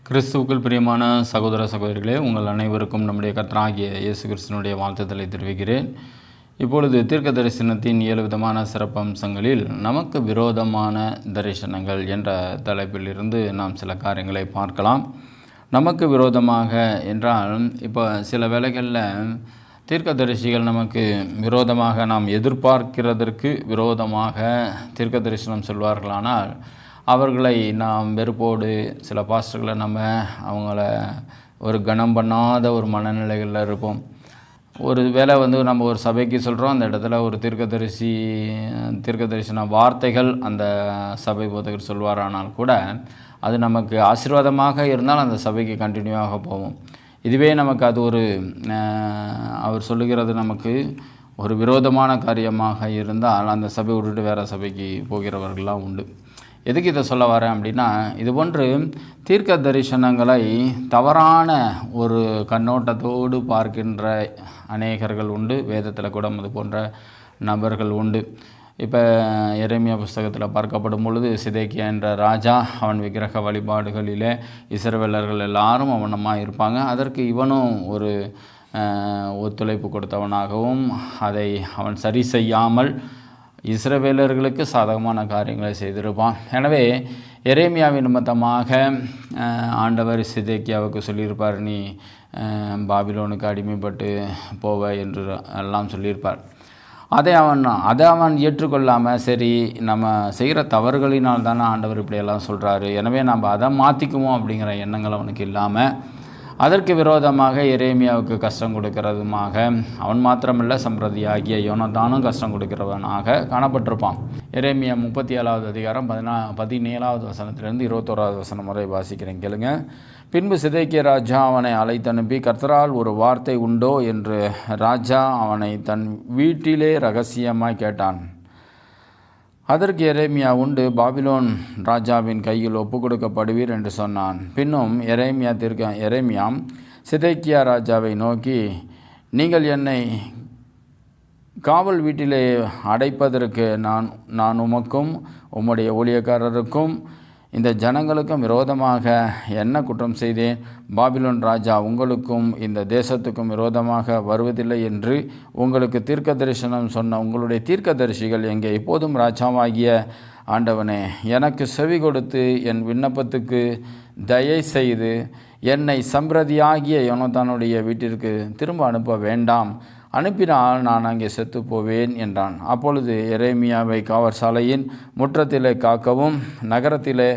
கிறிஸ்துவுக்குள் பிரியமான சகோதர சகோதரிகளே, உங்கள் அனைவருக்கும் நம்முடைய கர்த்தராகிய இயேசு கிறிஸ்துவினுடைய வாழ்த்துதலை தெரிவிக்கிறேன். இப்பொழுது தீர்க்க தரிசனத்தின் 7 விதமான சிறப்பம்சங்களில் நமக்கு விரோதமான தரிசனங்கள் என்ற தலைப்பில் இருந்து நாம் சில காரியங்களை பார்க்கலாம். நமக்கு விரோதமாக என்றால், இப்போ சில வேளைகளில் தீர்க்கதரிசிகள் நமக்கு விரோதமாக நாம் எதிர்பார்க்கிறதற்கு விரோதமாக தீர்க்க தரிசனம் சொல்வார்களானால், அவர்களை நாம் வெறுப்போடு சில பாஸ்டர்களை அவங்கள ஒரு கனம் பண்ணாத ஒரு மனநிலைகளில் இருப்போம். ஒரு வேளை நம்ம ஒரு சபைக்கு சொல்கிறோம், அந்த இடத்துல ஒரு தீர்க்க தரிசன வார்த்தைகள் அந்த சபை போதகர் சொல்வாரானால் கூட அது நமக்கு ஆசீர்வாதமாக இருந்தால் அந்த சபைக்கு கண்டினியூவாக போவோம். இதுவே நமக்கு அது அவர் சொல்லுகிறது நமக்கு ஒரு விரோதமான காரியமாக இருந்தால் அந்த சபை விட்டுட்டு வேறு சபைக்கு போகிறவர்கள்லாம் உண்டு. எதுக்கு இதை சொல்ல வரேன் அப்படின்னா, இது போன்று தீர்க்க தரிசனங்களை தவறான ஒரு கண்ணோட்டத்தோடு பார்க்கின்ற அநேகர்கள் உண்டு. வேதத்தில் கூட அது போன்ற நபர்கள் உண்டு. இப்போ எரேமியா புஸ்தகத்தில் பார்க்கப்படும் பொழுது, சிதேக்கியா என்ற ராஜா அவன் விக்கிரக வழிபாடுகளிலே இஸ்ரவேலர்கள் எல்லாரும் அவனமாக இருப்பாங்க. அதற்கு இவனும் ஒரு ஒத்துழைப்பு கொடுத்தவனாகவும் அதை அவன் சரி செய்யாமல் இஸ்ரவேலர்களுக்கு சாதகமான காரியங்களை செய்திருப்பான். எனவே எரேமியாவின் நிமித்தமாக ஆண்டவர் சிதேக்கியாவுக்கு சொல்லியிருப்பார், நீ பாபிலோனுக்கு அடிமைப்பட்டு போவ என்று எல்லாம் சொல்லியிருப்பார். அதை அவன் ஏற்றுக்கொள்ளாமல், சரி நம்ம செய்கிற தவறுகளினால் தானே ஆண்டவர் இப்படியெல்லாம் சொல்கிறாரு, எனவே நம்ம அதை மாற்றிக்குவோம் அப்படிங்கிற எண்ணங்கள் அவனுக்கு இல்லாமல் அதற்கு விரோதமாக எரேமியாவுக்கு கஷ்டம் கொடுக்கிறதுமாக அவன் மாத்திரமல்ல, சம்பிரதியாகிய யோனத்தானும் கஷ்டம் கொடுக்கிறவனாக காணப்பட்டிருப்பான். எரேமியா 37வது அதிகாரம் 17வது வசனத்திலிருந்து 21வது வசனம் வரை வாசிக்கிறேன், கேளுங்க. பின்பு சிதேக்கியா ராஜா அவனை அழைத்தனுப்பி, கர்த்தரால் ஒரு வார்த்தை உண்டோ என்று ராஜா அவனை தன் வீட்டிலே ரகசியமாய் கேட்டான். அதற்கு எரேமியா, உண்டு, பாபிலோன் ராஜாவின் கையில் ஒப்பு கொடுக்கப்படுவீர் என்று சொன்னான். பின்னும் எரேமியா சிதேக்கியா ராஜாவை நோக்கி, நீங்கள் என்னை காவல் வீட்டிலே அடைப்பதற்கு நான் உமக்கும் உம்முடைய ஊழியக்காரருக்கும் இந்த ஜனங்களுக்கும் விரோதமாக என்ன குற்றம் செய்தேன்? பாபிலோன் ராஜா உங்களுக்கும் இந்த தேசத்துக்கும் விரோதமாக வருவதில்லை என்று உங்களுக்கு தீர்க்க தரிசனம் சொன்ன உங்களுடைய தீர்க்கதரிசிகள் எங்கே? இப்போதும் ராஜாவாகிய ஆண்டவனே, எனக்கு செவி கொடுத்து என் விண்ணப்பத்துக்கு தயை செய்து என்னை சம்பிரதியாகிய யோனத்தானுடைய வீட்டிற்கு திரும்ப அனுப்ப வேண்டாம், அனுப்பினால் நான் அங்கே செத்து போவேன் என்றான். அப்பொழுது எரேமியாவை காவற்சாலையின் முற்றத்திலே காக்கவும், நகரத்திலே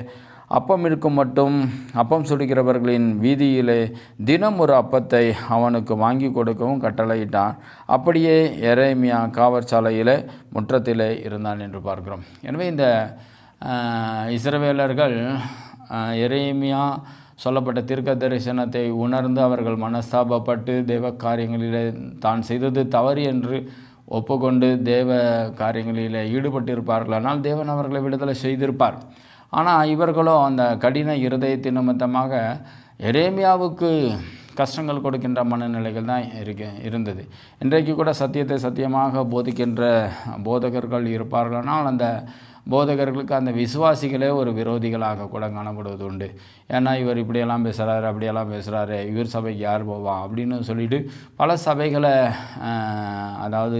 அப்பம் இருக்கும் மட்டும் அப்பம் சுடுகிறவர்களின் வீதியிலே தினம் ஒரு அப்பத்தை அவனுக்கு வாங்கி கொடுக்கவும் கட்டளையிட்டான். அப்படியே எரேமியா காவற்சாலையிலே முற்றத்திலே இருந்தான் என்று பார்க்கிறோம். எனவே இந்த இஸ்ரவேலர்கள் எரேமியா சொல்லப்பட்ட தீர்க்க தரிசனத்தை உணர்ந்து அவர்கள் மனஸ்தாபப்பட்டு தேவ காரியங்களிலே தான் செய்தது தவறு என்று ஒப்புக்கொண்டு தேவ காரியங்களில் ஈடுபட்டிருப்பார்களானால் தேவன் அவர்களை விடுதலை செய்திருப்பார். ஆனால் இவர்களோ அந்த கடின இருதயத்தின் நிமித்தமாக எரேமியாவுக்கு கஷ்டங்கள் கொடுக்கின்ற மனநிலைகள் தான் இருந்தது. இன்றைக்கு கூட சத்தியத்தை சத்தியமாக போதிக்கின்ற போதகர்கள் இருப்பார்களானால் அந்த போதகர்களுக்கு அந்த விசுவாசிகளே ஒரு விரோதிகளாக கூட காணப்படுவது உண்டு. ஏன்னா இவர் இப்படியெல்லாம் பேசுகிறாரு, அப்படியெல்லாம் பேசுகிறாரு, இவர் சபைக்கு யார் போவா அப்படின்னு சொல்லிட்டு பல சபைகளை, அதாவது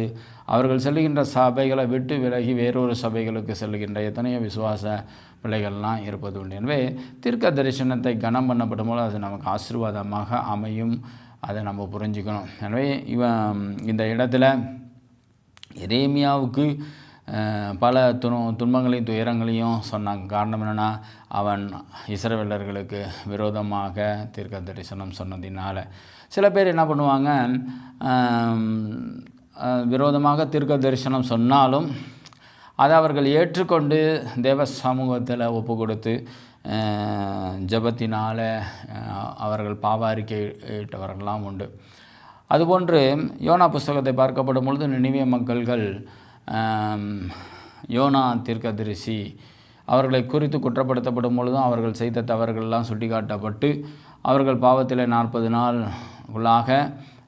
அவர்கள் செல்லுகின்ற சபைகளை விட்டு விலகி வேறொரு சபைகளுக்கு செல்லுகின்ற எத்தனையோ விசுவாச பிள்ளைகள்லாம் இருப்பது உண்டு. எனவே தீர்க்க தரிசனத்தை கனம் பண்ணப்படும் போது அது நமக்கு ஆசீர்வாதமாக அமையும், அதை நம்ம புரிஞ்சுக்கணும். எனவே இந்த இடத்துல எரேமியாவுக்கு பல துன்பங்களையும் துயரங்களையும் சொன்னாங்க. காரணம் என்னென்னா, அவன் இஸ்ரவேலர்களுக்கு விரோதமாக தீர்க்க தரிசனம் சொன்னதினால. சில பேர் என்ன பண்ணுவாங்க, விரோதமாக தீர்க்க தரிசனம் சொன்னாலும் அதை அவர்கள் ஏற்றுக்கொண்டு தேவ சமூகத்தில் ஒப்பு கொடுத்து ஜபத்தினால் அவர்கள் பாவ அறிக்கையிட்டவர்கள்லாம் உண்டு. அதுபோன்று யோனா புஸ்தகத்தை பார்க்கப்படும் பொழுது நினிவே மக்கள்கள் யோனா தீர்க்கதரிசி அவர்களை குறித்து குற்றப்படுத்தப்படும் பொழுதும் அவர்கள் செய்த தவறுகள்லாம் சுட்டி காட்டப்பட்டு அவர்கள் பாவத்தில் 40 நாள் உள்ளாக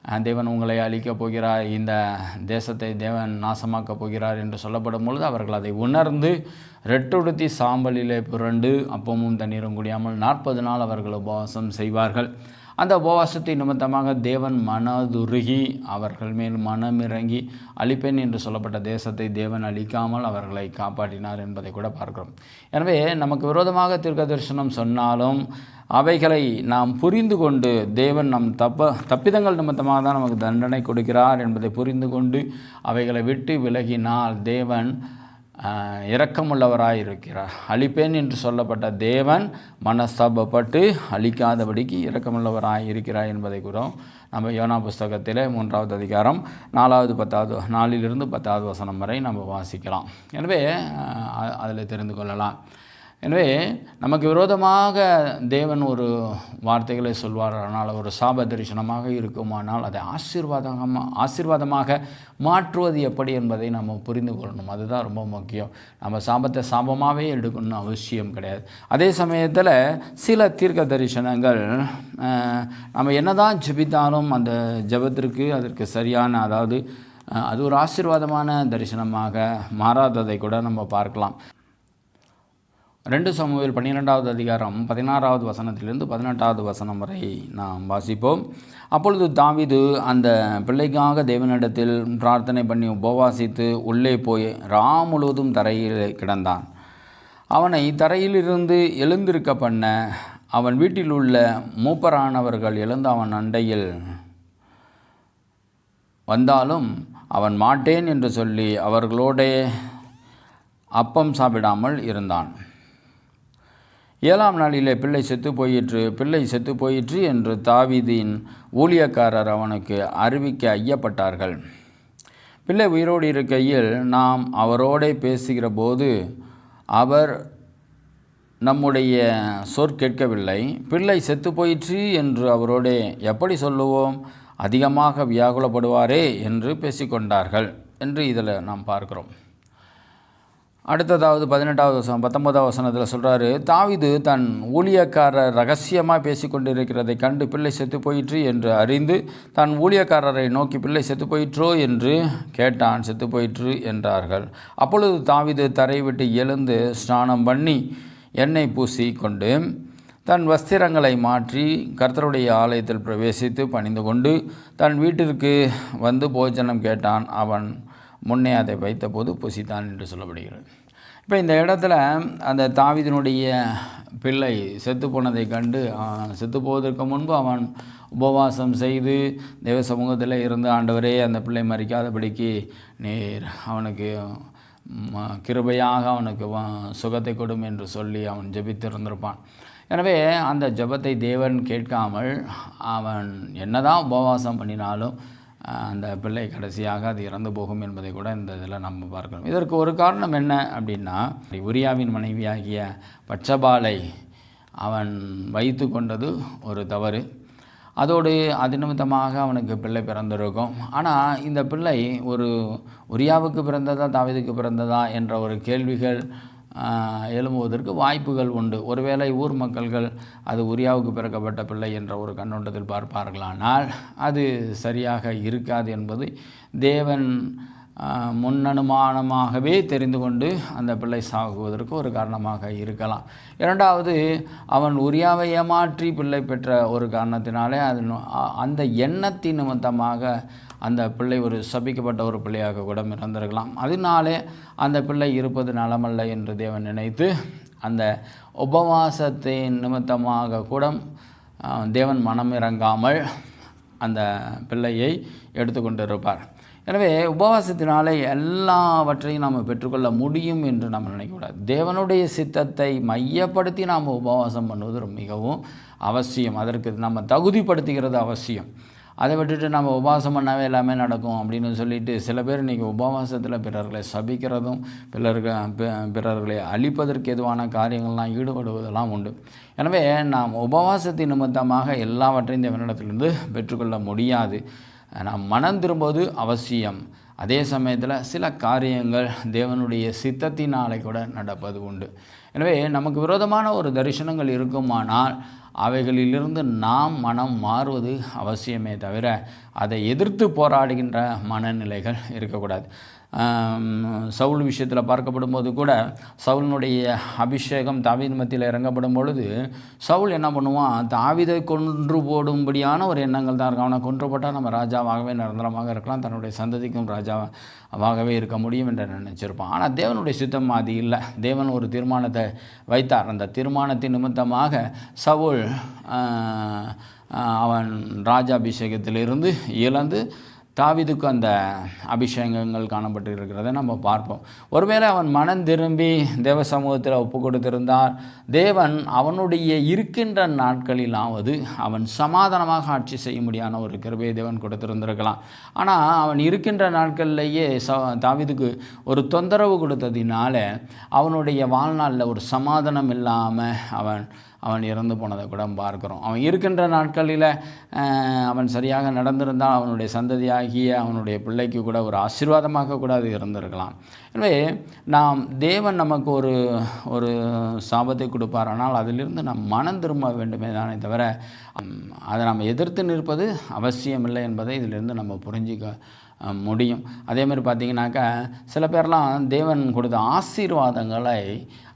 தேவன் உங்களை அழிக்கப் போகிறார், இந்த தேசத்தை தேவன் நாசமாக்கப் போகிறார் என்று சொல்லப்படும் பொழுது அவர்கள் அதை உணர்ந்து ரெட்டுடுத்தி சாம்பலிலே புரண்டு அப்பமும் தண்ணீரும் குடியாமல் 40 நாள் அவர்கள் உபவாசம் செய்வார்கள். அந்த உபவாசத்தை நிமித்தமாக தேவன் மனதுருகி அவர்கள் மேல் மனமிறங்கி அழிப்பேன் என்று சொல்லப்பட்ட தேசத்தை தேவன் அழிக்காமல் அவர்களை காப்பாற்றினார் என்பதை கூட பார்க்கிறோம். எனவே நமக்கு விரோதமாக தீர்க்க தரிசனம் சொன்னாலும் அவைகளை நாம் புரிந்து கொண்டு தேவன் நம் தப்பிதங்கள் நிமித்தமாக தான் நமக்கு தண்டனை கொடுக்கிறார் என்பதை புரிந்து கொண்டு அவைகளை விட்டு விலகினால் தேவன் இரக்கமுள்ளவராய் இருக்கிறார். அழிப்பேன் என்று சொல்லப்பட்ட தேவன் மனஸ்தாபப்பட்டு அழிக்காதபடிக்கு இரக்கமுள்ளவராய் இருக்கிறார் என்பதை கூட நம்ம யோனா புஸ்தகத்தில் 3வது அதிகாரம் 4வது 10வது 4லிருந்து 10வது வசனம் வரை நம்ம வாசிக்கலாம். எனவே அதில் தெரிந்து கொள்ளலாம். எனவே நமக்கு விரோதமாக தேவன் ஒரு வார்த்தைகளை சொல்வார், ஆனால் ஒரு சாப தரிசனமாக இருக்குமானால் அதை ஆசீர்வாதமாக மாற்றுவது எப்படி என்பதை நம்ம புரிந்து கொள்ளணும். அதுதான் ரொம்ப முக்கியம். நம்ம சாபத்தை சாபமாகவே எடுக்கணும்னு அவசியம் கிடையாது. அதே சமயத்தில் சில தீர்க்க தரிசனங்கள் நம்ம என்ன தான் ஜெபித்தாலும் அந்த ஜெபத்திற்கு அதற்கு சரியான அது ஒரு ஆசீர்வாதமான தரிசனமாக மாறாததை கூட நம்ம பார்க்கலாம். 2 சாமுவேல் 12வது அதிகாரம் 16வது வசனத்திலிருந்து 18வது வசனம் வரை நாம் வாசிப்போம். அப்பொழுது தாவீது அந்த பிள்ளைக்காக தேவனிடத்தில் பிரார்த்தனை பண்ணி உபவாசித்து உள்ளே போய் முழுவதும் தரையில் கிடந்தான். அவனை தரையிலிருந்து எழுந்திருக்க பண்ண அவன் வீட்டில் உள்ள மூப்பரானவர்கள் எழுந்து அவன் அண்டையில் வந்தாலும் அவன் மாட்டேன் என்று சொல்லி அவர்களோடே அப்பம் சாப்பிடாமல் இருந்தான். 7ஆம் நாளிலே பிள்ளை செத்து போயிற்று என்று தாவீதின் ஊழியக்காரர் அவனுக்கு அறிவிக்க ஐயப்பட்டார்கள். பிள்ளை உயிரோடு இருக்கையில் நாம் அவரோடே பேசுகிற போது அவர் நம்முடைய கேட்கவில்லை. பிள்ளை செத்து போயிற்று என்று அவரோடே எப்படி சொல்லுவோம்? அதிகமாக வியாகுலப்படுவாரே என்று பேசிக்கொண்டார்கள் என்று இதில் நாம் பார்க்கிறோம். அடுத்ததாவது 19வது வசனத்தில் சொல்கிறாரு, தாவீது தன் ஊழியக்காரர் ரகசியமாக பேசிக்கொண்டிருக்கிறதை கண்டு பிள்ளை செத்து போயிற்று என்று அறிந்து தன் ஊழியக்காரரை நோக்கி பிள்ளை செத்து போயிற்றோ என்று கேட்டான். செத்து போயிற்று என்றார்கள். அப்பொழுது தாவீது தரை விட்டு எழுந்து ஸ்நானம் பண்ணி எண்ணெய் பூசி கொண்டு தன் வஸ்திரங்களை மாற்றி கர்த்தருடைய ஆலயத்தில் பிரவேசித்து பணிந்து கொண்டு தன் வீட்டிற்கு வந்து போஜனம் கேட்டான். அவன் முன்னே அதை வைத்தபோது புசித்தான் என்று சொல்லப்படுகிறது. இப்போ இந்த இடத்துல அந்த தாவீதினுடைய பிள்ளை செத்து போனதை கண்டு செத்து போவதற்கு முன்பு அவன் உபவாசம் செய்து தேவ சமூகத்தில் இருந்து, ஆண்டவரே அந்த பிள்ளை மறிக்காதபடிக்கு நீர் அவனுக்கு கிருபையாக அவனுக்கு சுகத்தை கொடும் என்று சொல்லி அவன் ஜெபித்திருந்திருப்பான். எனவே அந்த ஜெபத்தை தேவன் கேட்காமல் அவன் என்னதான் உபவாசம் பண்ணினாலும் அந்த பிள்ளை கடைசியாக அது இறந்து போகும் என்பதை கூட இந்த இதில் நம்ம பார்க்கணும். இதற்கு ஒரு காரணம் என்ன அப்படின்னா, உரியாவின் மனைவியாகிய பட்சபாலை அவன் வைத்து கொண்டது ஒரு தவறு. அதோடு அது நிமித்தமாக அவனுக்கு பிள்ளை பிறந்திருக்கும். ஆனால் இந்த பிள்ளை ஒரு உரியாவுக்கு பிறந்ததா தாவீதுக்கு பிறந்ததா என்ற ஒரு கேள்விகள் எழும்புவதற்கு வாய்ப்புகள் உண்டு. ஒருவேளை ஊர் மக்கள்கள் அது உரியாவுக்கு பிறக்கப்பட்ட பிள்ளை என்ற ஒரு கண்ணோட்டத்தில் பார்ப்பார்களானால் அது சரியாக இருக்காது என்பது தேவன் முன்னனுமானமாகவே தெரிந்து கொண்டு அந்த பிள்ளை சாகுவதற்கு ஒரு காரணமாக இருக்கலாம். இரண்டாவது, அவன் உரியாவை ஏமாற்றி பிள்ளை பெற்ற ஒரு காரணத்தினாலே அந்த எண்ணத்தின் நிமித்தமாக அந்த பிள்ளை ஒரு சபிக்கப்பட்ட ஒரு பிள்ளையாக கூட இறந்திருக்கலாம். அதனாலே அந்த பிள்ளை இருப்பது நலமல்ல என்று தேவன் நினைத்து அந்த உபவாசத்தின் நிமித்தமாக கூட தேவன் மனம் இறங்காமல் அந்த பிள்ளையை எடுத்துக்கொண்டு இருப்பார். எனவே உபவாசத்தினாலே எல்லாவற்றையும் நாம் பெற்றுக்கொள்ள முடியும் என்று நம்ம நினைக்கக்கூடாது. தேவனுடைய சித்தத்தை மையப்படுத்தி நாம் உபவாசம் பண்ணுவது மிகவும் அவசியம். அதற்கு நம்ம தகுதிப்படுத்துகிறது அவசியம். அதை விட்டுட்டு நம்ம உபவாசம் பண்ணாவே எல்லாமே நடக்கும் அப்படின்னு சொல்லிட்டு சில பேர் இன்றைக்கி உபவாசத்தில் பிறர்களை சபிக்கிறதும் பிறர்களை அழிப்பதற்கு எதுவான காரியங்கள்லாம் ஈடுபடுவதெல்லாம் உண்டு. எனவே நாம் உபவாசத்தின் நிமித்தமாக எல்லாவற்றையும் தேவனிடத்திலிருந்து பெற்றுக்கொள்ள முடியாது. நாம் மனம் திரும்புவது அவசியம். அதே சமயத்தில் சில காரியங்கள் தேவனுடைய சித்தத்தினாலே கூட நடப்பது உண்டு. எனவே நமக்கு விரோதமான ஒரு தரிசனங்கள் இருக்குமானால் அவைகளிலிருந்து நாம் மனம் மாறுவது அவசியமே தவிர அதை எதிர்த்து போராடுகின்ற மனநிலைகள் இருக்கக்கூடாது. சவுல் விஷயத்தில் பார்க்கப்படும் போது கூட சவுலினுடைய அபிஷேகம் தாவீது மத்தியில் இறங்கப்படும் பொழுது சவுல் என்ன பண்ணுவான், தாவீதை கொன்று போடும்படியான ஒரு எண்ணங்கள் தான் இருக்கும். அவனை கொன்று போட்டால் நம்ம ராஜாவாகவே நிரந்தரமாக இருக்கலாம், தன்னுடைய சந்ததிக்கும் ராஜாவாகவே இருக்க முடியும் என்று நினச்சிருப்பான். ஆனால் தேவனுடைய சித்தம் அது இல்லை. தேவன் ஒரு தீர்மானத்தை வைத்தார். அந்த தீர்மானத்தின் நிமித்தமாக சவுல் அவன் ராஜாபிஷேகத்திலிருந்து இழந்து தாவீதுக்கு அந்த அபிஷேகங்கள் காணப்பட்டு இருக்கிறதை நம்ம பார்ப்போம். ஒருவேளை அவன் மனம் திரும்பி தேவ சமூகத்தில் ஒப்பு கொடுத்திருந்தால் தேவன் அவனுடைய இருக்கின்ற நாட்களிலாவது அவன் சமாதானமாக ஆட்சி செய்ய முடியாத ஒரு கிருபையை தேவன் கொடுத்திருந்திருக்கலாம். ஆனால் அவன் இருக்கின்ற நாட்கள்லேயே தாவீதுக்கு ஒரு தொந்தரவு கொடுத்ததினால அவனுடைய வாழ்நாளில் ஒரு சமாதானம் இல்லாமல் அவன் இறந்து போனதை கூட பார்க்குறோம். அவன் இருக்கின்ற நாட்களில் அவன் சரியாக நடந்திருந்தால் அவனுடைய சந்ததியாகிய அவனுடைய பிள்ளைக்கு கூட ஒரு ஆசீர்வாதமாக கூட அது இருந்திருக்கலாம். எனவே தேவன் நமக்கு ஒரு சாபத்தை கொடுப்பார், ஆனால் அதிலிருந்து நாம் மனம் திரும்ப வேண்டுமே தானே தவிர அதை நம்ம எதிர்த்து நிற்பது அவசியமில்லை என்பதை இதிலிருந்து நம்ம புரிஞ்சிக்க முடியும். அதேமாதிரி பார்த்திங்கனாக்கா சில பேர்லாம் தேவன் கொடுத்த ஆசீர்வாதங்களை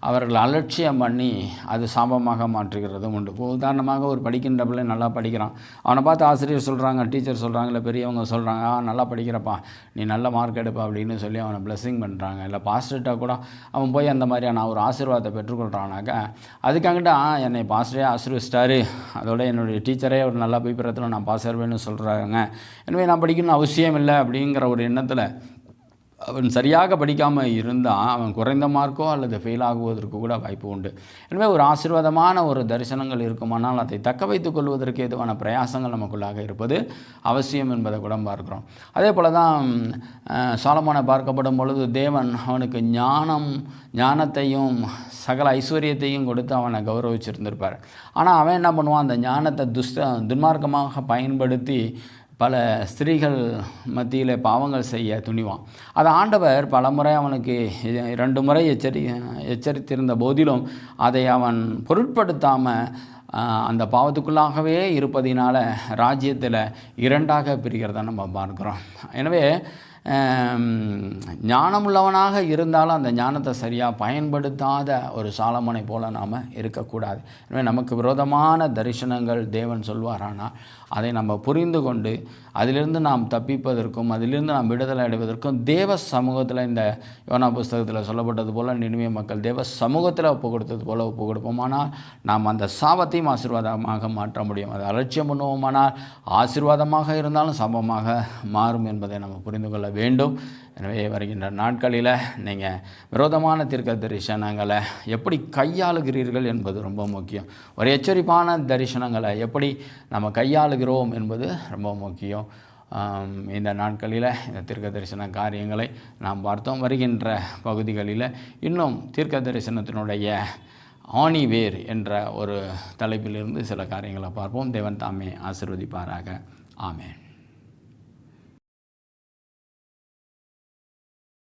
அவர்கள் அலட்சியம் பண்ணி அது சாபமாக மாற்றுகிறதும் உண்டு. இப்போ உதாரணமாக ஒரு படிக்கின்ற பிள்ளை நல்லா படிக்கிறான், அவனை பார்த்து ஆசிரியர் சொல்கிறாங்க, டீச்சர் சொல்கிறாங்க, இல்லை பெரியவங்க சொல்கிறாங்க, நல்லா படிக்கிறப்பா, நீ நல்ல மார்க் எடுப்பா அப்படின்னு சொல்லி அவனை பிளெஸ்ஸிங் பண்ணுறாங்க. இல்லை பாஸ்டர்கிட்ட கூட அவன் போய் அந்த மாதிரியான ஒரு ஆசீர்வாதத்தை பெற்றுக்கொள்கிறானாக்கா அதுக்காகட்டா என்னை பாஸ்டரே ஆசீர்வதிச்சிட்டாரு, அதோட என்னுடைய டீச்சரே ஒரு நல்ல அபிப்பிராயத்தில் நான் பாஸ் ஆவேன்னு சொல்கிறாங்க, எனவே நான் படிக்கணும்னு அவசியம் இல்லை அப்படிங்கிற ஒரு எண்ணத்தில் அவன் சரியாக படிக்காமல் இருந்தால் அவன் குறைந்த மார்க்கோ அல்லது ஃபெயில் ஆகுவதற்கு கூட வாய்ப்பு உண்டு. எனவே ஒரு ஆசீர்வாதமான ஒரு தரிசனங்கள் இருக்குமானால் அதை தக்க வைத்துக் கொள்வதற்கு எதுவான பிரயாசங்கள் நமக்குள்ளாக இருப்பது அவசியம் என்பதை கூட பார்க்கிறோம். அதே போல் தான் சாலமோனை பார்க்கப்படும் பொழுது தேவன் அவனுக்கு ஞானத்தையும் சகல ஐஸ்வர்யத்தையும் கொடுத்து அவனை கௌரவிச்சிருந்திருப்பார். ஆனால் அவன் என்ன பண்ணுவான், அந்த ஞானத்தை துன்மார்க்கமாக பயன்படுத்தி பல ஸ்திரீகள் மத்தியில் பாவங்கள் செய்ய துணிவான். அதை ஆண்டவர் பல முறை அவனுக்கு 2 முறை எச்சரித்திருந்த போதிலும் அதை அவன் பொருட்படுத்தாமல் அந்த பாவத்துக்குள்ளாகவே இருப்பதினால ராஜ்யத்தில் 2ஆக பிரிக்கிறத நம்ம பார்க்குறோம். எனவே ஞானமுள்ளவனாக இருந்தாலும் அந்த ஞானத்தை சரியாக பயன்படுத்தாத ஒரு சாலமோனை போல நாம் இருக்கக்கூடாது. எனவே நமக்கு விரோதமான தரிசனங்கள் தேவன் சொல்வாரானால் அதை நம்ம புரிந்து கொண்டு அதிலிருந்து நாம் தப்பிப்பதற்கும் அதிலிருந்து நாம் விடுதலை அடைவதற்கும் தேவ சமூகத்தில் இந்த யோனா புஸ்தகத்தில் சொல்லப்பட்டது போல் நினிவே மக்கள் தேவ சமூகத்தில் ஒப்பு கொடுத்தது போல் ஒப்பு கொடுப்போமானால் நாம் அந்த சாபத்தையும் ஆசீர்வாதமாக மாற்ற முடியும். அதை அலட்சியம் பண்ணுவோமானால் ஆசீர்வாதமாக இருந்தாலும் சாபமாக மாறும் என்பதை நம்ம புரிந்து கொள்ள வேண்டும். எனவே வருகின்ற நாட்களில் நீங்கள் விரோதமான தீர்க்க தரிசனங்களை எப்படி கையாளுகிறீர்கள் என்பது ரொம்ப முக்கியம். ஒரு எச்சரிப்பான தரிசனங்களை எப்படி நம்ம கையாளுகிறோம் என்பது ரொம்ப முக்கியம். இந்த நாட்களில் இந்த தீர்க்க தரிசன காரியங்களை நாம் பார்த்தோம். வருகின்ற பகுதிகளில் இன்னும் தீர்க்க தரிசனத்தினுடைய ஆணிவேர் என்ற ஒரு தலைப்பிலிருந்து சில காரியங்களை பார்ப்போம். தேவன் தாமே ஆசீர்வதிப்பாராக. ஆமென்.